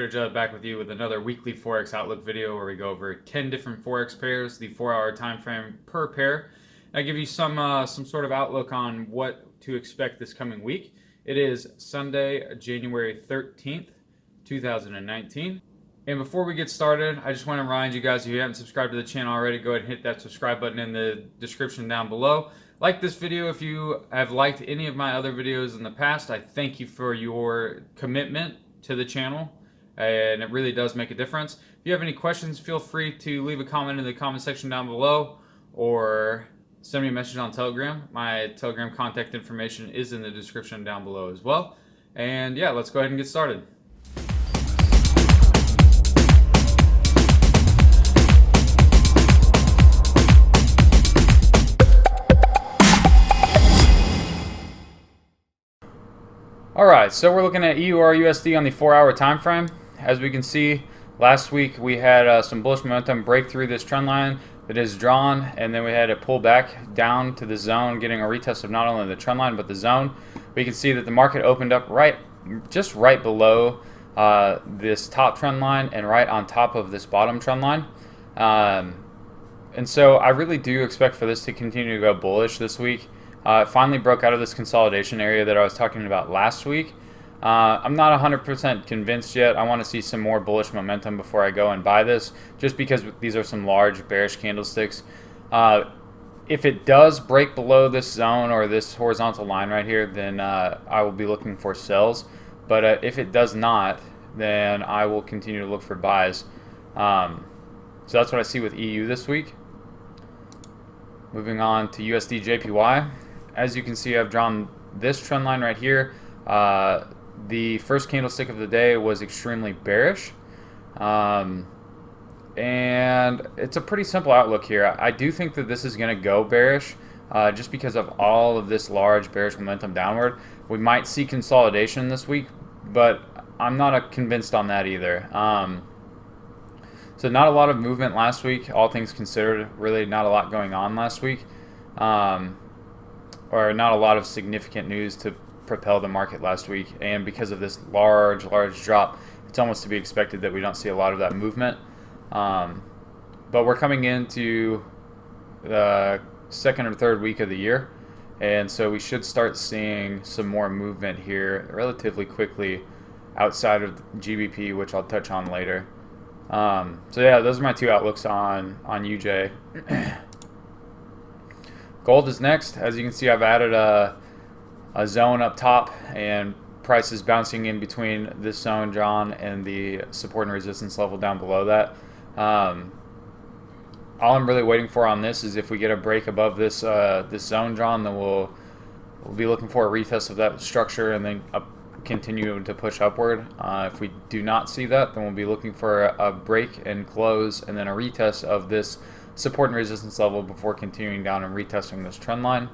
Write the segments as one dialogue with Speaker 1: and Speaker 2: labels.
Speaker 1: TraderJud back with you with another weekly Forex Outlook video where we go over 10 different Forex pairs, the 4-hour time frame per pair. And I give you some sort of outlook on what to expect this coming week. It is Sunday, January 13th, 2019. And before we get started, I just want to remind you guys, if you haven't subscribed to the channel already, go ahead and hit that subscribe button in the description down below. Like this video if you have liked any of my other videos in the past. I thank you for your commitment to the channel, and it really does make a difference. If you have any questions, feel free to leave a comment in the comment section down below or send me a message on Telegram. My Telegram contact information is in the description down below as well. And yeah, let's go ahead and get started. Alright, so we're looking at EURUSD on the 4-hour time frame. As we can see, last week we had some bullish momentum break through this trend line that is drawn, and then we had a pull back down to the zone, getting a retest of not only the trend line but the zone. We can see that the market opened up just right below this top trend line and right on top of this bottom trend line. And so I really do expect for this to continue to go bullish this week. It finally broke out of this consolidation area that I was talking about last week. I'm not 100% convinced yet. I want to see some more bullish momentum before I go and buy this, just because these are some large bearish candlesticks. If it does break below this zone or this horizontal line right here, then I will be looking for sells. But if it does not, then I will continue to look for buys. So that's what I see with EU this week. Moving on to USDJPY. As you can see, I've drawn this trend line right here. The first candlestick of the day was extremely bearish. And it's a pretty simple outlook here. I do think that this is going to go bearish just because of all of this large bearish momentum downward. We might see consolidation this week, but I'm not convinced on that either. So not a lot of movement last week, all things considered. Really not a lot going on last week. Or not a lot of significant news to propel the market last week, and because of this large drop, it's almost to be expected that we don't see a lot of that movement. But we're coming into the second or third week of the year, and so we should start seeing some more movement here relatively quickly outside of GBP, which I'll touch on later. So yeah, those are my two outlooks on UJ. Gold is next. As you can see, I've added a zone up top, and prices bouncing in between this zone drawn and the support and resistance level down below that. All I'm really waiting for on this is if we get a break above this this zone drawn, then we'll be looking for a retest of that structure and then continue to push upward. If we do not see that, then we'll be looking for a break and close and then a retest of this support and resistance level before continuing down and retesting this trend line.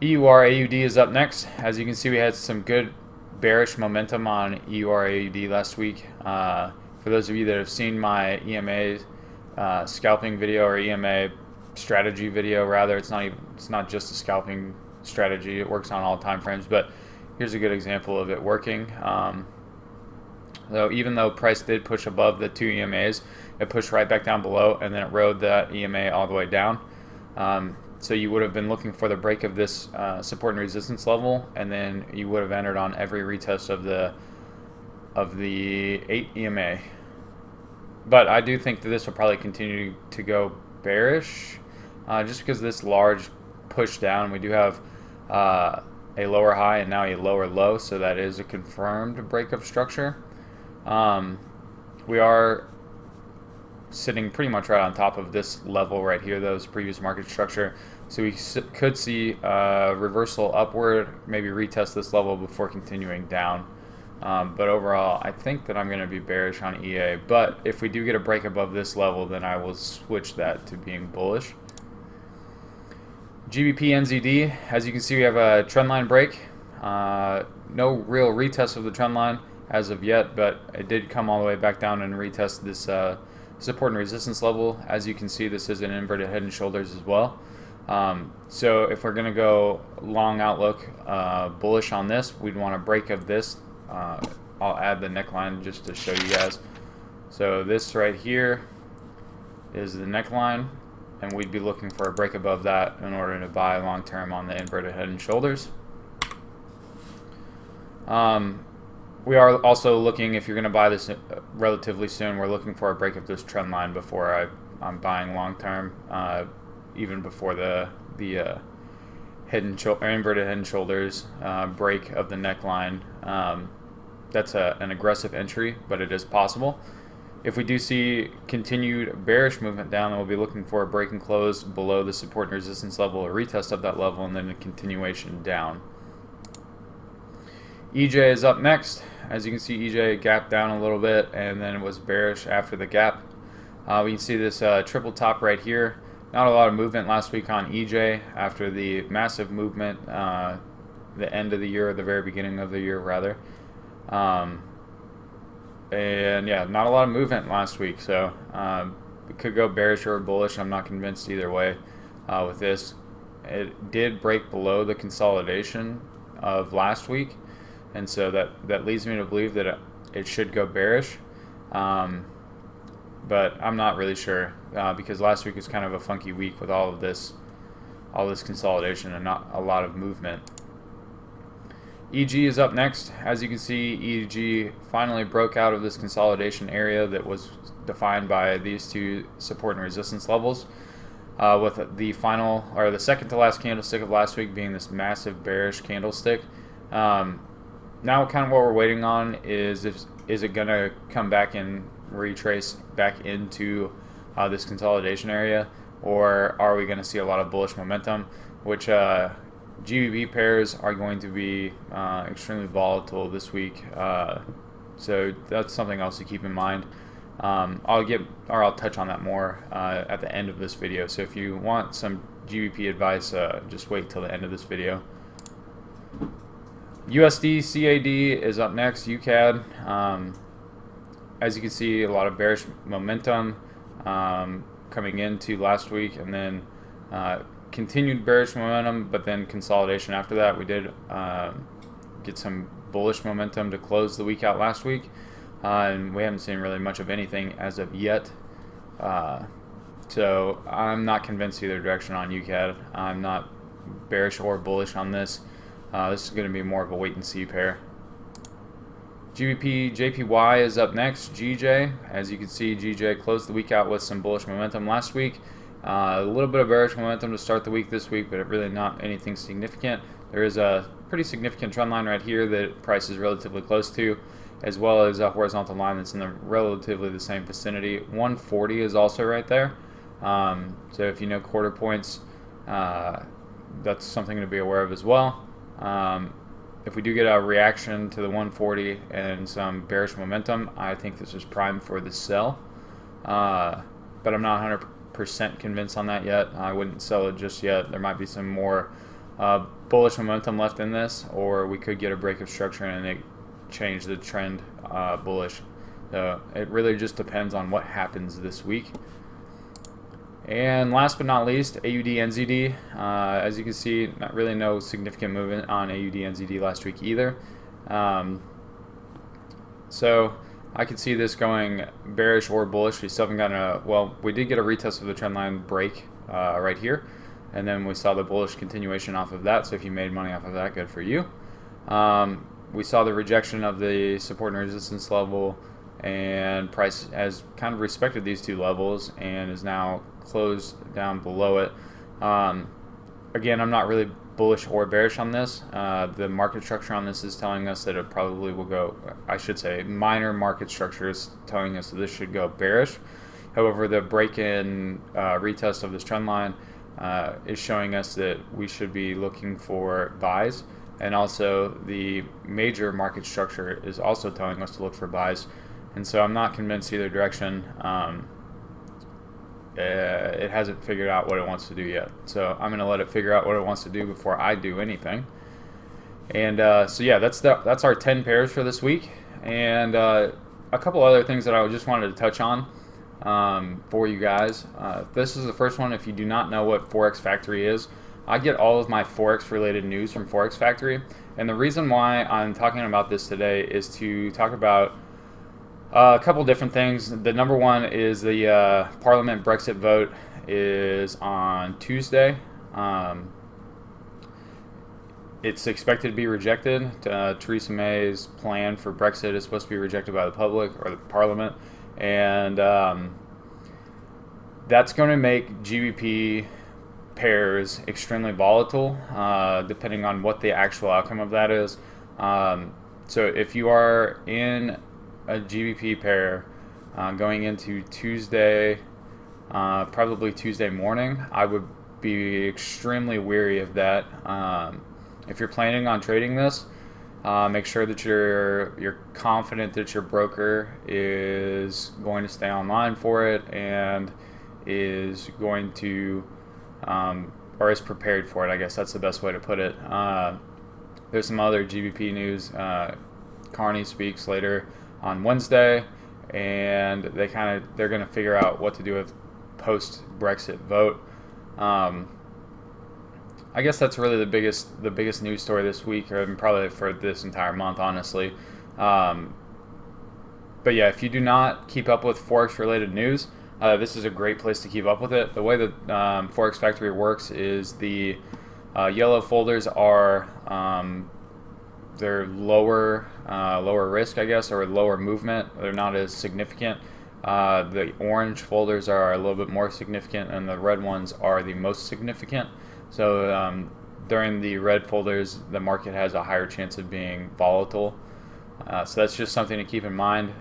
Speaker 1: EURAUD is up next. As you can see, we had some good bearish momentum on EURAUD last week. For those of you that have seen my EMA scalping video, or EMA strategy video rather, it's not just a scalping strategy, it works on all time frames, but here's a good example of it working. So even though price did push above the two EMAs, it pushed right back down below, and then it rode that EMA all the way down. So you would have been looking for the break of this support and resistance level, and then you would have entered on every retest of the 8 EMA. But I do think that this will probably continue to go bearish, just because of this large push down. We do have a lower high and now a lower low, so that is a confirmed break of structure. We are sitting pretty much right on top of this level right here, those previous market structure. So we could see a reversal upward, maybe retest this level before continuing down. But overall, I think that I'm going to be bearish on EA. But if we do get a break above this level, then I will switch that to being bullish. GBPNZD, as you can see, we have a trend line break. No real retest of the trend line as of yet, but it did come all the way back down and retest this support and resistance level. As you can see, this is an inverted head and shoulders as well. So if we're going to go long outlook bullish on this, we'd want a break of this I'll add the neckline just to show you guys. So this right here is the neckline, and we'd be looking for a break above that in order to buy long term on the inverted head and shoulders. We are also looking, if you're going to buy this relatively soon, we're looking for a break of this trend line before I'm buying long term, even before the head and inverted head and shoulders break of the neckline. That's an aggressive entry, but it is possible. If we do see continued bearish movement down, then we'll be looking for a break and close below the support and resistance level, a retest of that level, and then a continuation down. EJ is up next. As you can see, EJ gapped down a little bit, and then it was bearish after the gap. We can see this triple top right here. Not a lot of movement last week on EJ after the massive movement the end of the year, or the very beginning of the year rather. And yeah, not a lot of movement last week, so it could go bearish or bullish. I'm not convinced either way with this. It did break below the consolidation of last week, and so that leads me to believe that it should go bearish. But I'm not really sure because last week was kind of a funky week with all this consolidation and not a lot of movement. EG is up next. As you can see, EG finally broke out of this consolidation area that was defined by these two support and resistance levels, with the final, or the second to last candlestick of last week being this massive bearish candlestick. Now kind of what we're waiting on is it going to come back and retrace back into this consolidation area, or are we going to see a lot of bullish momentum, which GBP pairs are going to be extremely volatile this week, so that's something else to keep in mind. I'll touch on that more at the end of this video, so if you want some GBP advice, just wait till the end of this video. USDCAD is up next, UCAD. As you can see, a lot of bearish momentum coming into last week, and then continued bearish momentum, but then consolidation after that. We did get some bullish momentum to close the week out last week, and we haven't seen really much of anything as of yet. So I'm not convinced either direction on UCAD. I'm not bearish or bullish on this. This is going to be more of a wait and see pair. GBPJPY is up next, GJ. As you can see, GJ closed the week out with some bullish momentum last week. A little bit of bearish momentum to start the week this week, but really not anything significant. There is a pretty significant trend line right here that price is relatively close to, as well as a horizontal line that's in the relatively the same vicinity. 140 is also right there. So if you know quarter points, that's something to be aware of as well. If we do get a reaction to the 140 and some bearish momentum, I think this is prime for the sell. But I'm not 100% convinced on that yet. I wouldn't sell it just yet. There might be some more bullish momentum left in this, or we could get a break of structure and it change the trend bullish. So it really just depends on what happens this week. And last but not least, AUDNZD. As you can see, not really no significant movement on AUDNZD last week either. So I could see this going bearish or bullish. We still haven't gotten well, we did get a retest of the trendline break right here, and then we saw the bullish continuation off of that. So if you made money off of that, good for you. We saw the rejection of the support and resistance level, and price has kind of respected these two levels and is now closed down below it. Again, I'm not really bullish or bearish on this. The market structure on this is telling us that it probably will go, I should say, minor market structure is telling us that this should go bearish. However, the break-in retest of this trend line is showing us that we should be looking for buys, and also the major market structure is also telling us to look for buys. And so I'm not convinced either direction. It hasn't figured out what it wants to do yet. So I'm going to let it figure out what it wants to do before I do anything. And so yeah, that's our 10 pairs for this week. And a couple other things that I just wanted to touch on for you guys. This is the first one. If you do not know what Forex Factory is, I get all of my Forex related news from Forex Factory. And the reason why I'm talking about this today is to talk about a couple different things. The number one is the Parliament Brexit vote is on Tuesday. It's expected to be rejected. Theresa May's plan for Brexit is supposed to be rejected by the public or the Parliament, and that's going to make GBP pairs extremely volatile, depending on what the actual outcome of that is. So if you are in a GBP pair going into Tuesday, probably Tuesday morning, I would be extremely wary of that. If you're planning on trading this, make sure that you're confident that your broker is going to stay online for it and is going to or is prepared for it. I guess that's the best way to put it. There's some other GBP news. Carney speaks later on Wednesday, and they're going to figure out what to do with post-Brexit vote. I guess that's really the biggest news story this week, or probably for this entire month, honestly. But yeah, if you do not keep up with Forex related news, this is a great place to keep up with it. The way that Forex Factory works is the yellow folders are they're lower risk, I guess, or lower movement. They're not as significant. The orange folders are a little bit more significant, and the red ones are the most significant. So during the red folders, the market has a higher chance of being volatile. So that's just something to keep in mind.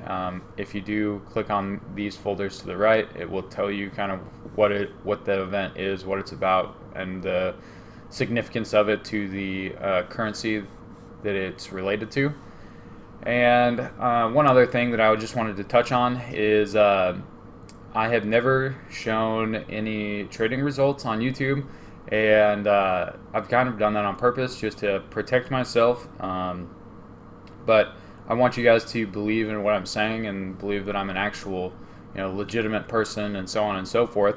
Speaker 1: If you do click on these folders to the right, it will tell you kind of what the event is, what it's about, and the significance of it to the currency that it's related to. And one other thing that I just wanted to touch on is I have never shown any trading results on YouTube, and I've kind of done that on purpose just to protect myself. But I want you guys to believe in what I'm saying and believe that I'm an actual, legitimate person, and so on and so forth.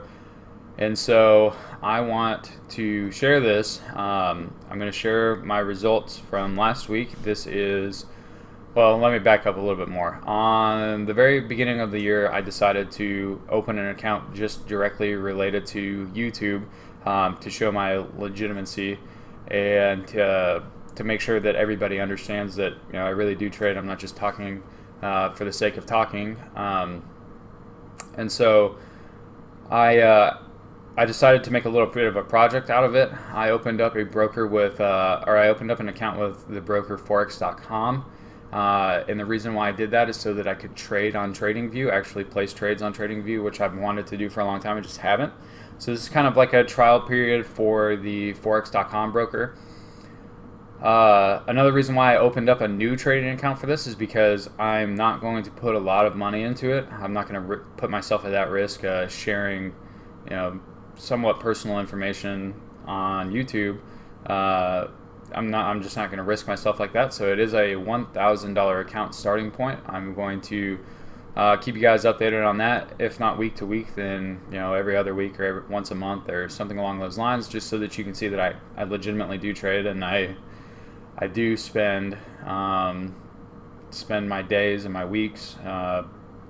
Speaker 1: And so I want to share this. I'm going to share my results from last week. This is, well, let me back up a little bit more. On the very beginning of the year, I decided to open an account just directly related to YouTube to show my legitimacy and to make sure that everybody understands that I really do trade. I'm not just talking for the sake of talking. And so I decided to make a little bit of a project out of it. I opened up a broker I opened up an account with the broker Forex.com. And the reason why I did that is so that I could trade on TradingView, actually place trades on TradingView, which I've wanted to do for a long time. I just haven't. So this is kind of like a trial period for the Forex.com broker. Another reason why I opened up a new trading account for this is because I'm not going to put a lot of money into it. I'm not going to put myself at that risk sharing, somewhat personal information on YouTube. I'm just not going to risk myself like that. So it is a $1,000 account starting point. I'm going to keep you guys updated on that. If not week to week, then every other week or once a month or something along those lines, just so that you can see that I legitimately do trade, and I do spend my days and my weeks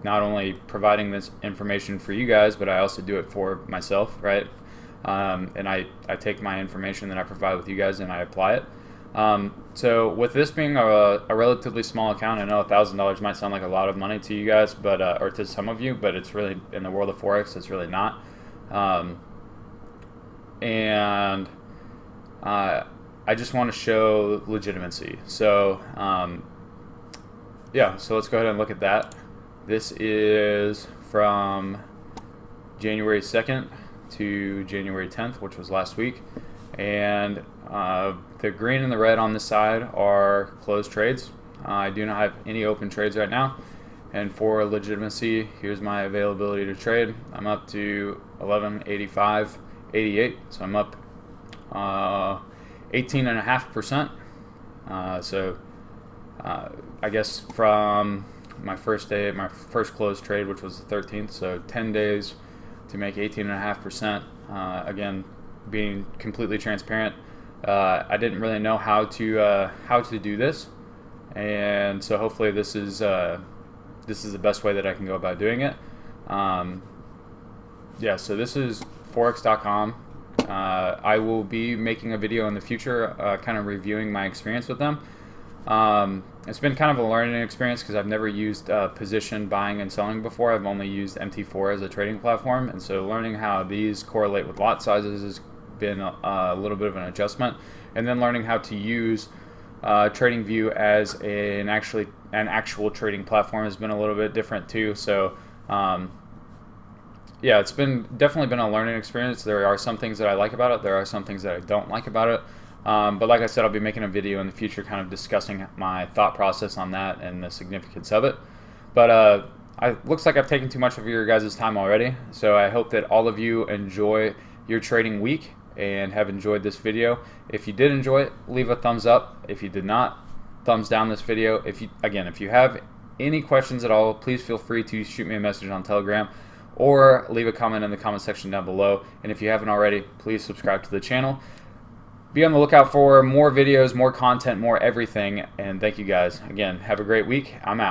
Speaker 1: not only providing this information for you guys, but I also do it for myself, right? And I take my information that I provide with you guys and I apply it. So with this being a relatively small account, I know $1,000 might sound like a lot of money to you guys, but or to some of you, but it's really, in the world of Forex, it's really not. And I just want to show legitimacy. So yeah, so let's go ahead and look at that. This is from January 2nd to January 10th, which was last week. And the green and the red on this side are closed trades. I do not have any open trades right now. And for legitimacy, here's my availability to trade. I'm up to 1185.88, so I'm up 18.5%. So I guess from my first closed trade, which was the 13th, so 10 days to make 18.5%. Again, being completely transparent, I didn't really know how to do this, and so hopefully this is the best way that I can go about doing it. Yeah, so this is Forex.com. I will be making a video in the future kind of reviewing my experience with them. It's been kind of a learning experience because I've never used position buying and selling before. I've only used MT4 as a trading platform, and so learning how these correlate with lot sizes has been a little bit of an adjustment, and then learning how to use TradingView as an actual trading platform has been a little bit different too. So yeah, it's definitely been a learning experience. There are some things that I like about it. There are some things that I don't like about it. But like I said, I'll be making a video in the future kind of discussing my thought process on that and the significance of it. But it looks like I've taken too much of your guys' time already. So I hope that all of you enjoy your trading week and have enjoyed this video. If you did enjoy it, leave a thumbs up. If you did not, thumbs down this video. If you have any questions at all, please feel free to shoot me a message on Telegram or leave a comment in the comment section down below. And if you haven't already, please subscribe to the channel. Be on the lookout for more videos, more content, more everything. And thank you guys. Again, have a great week. I'm out.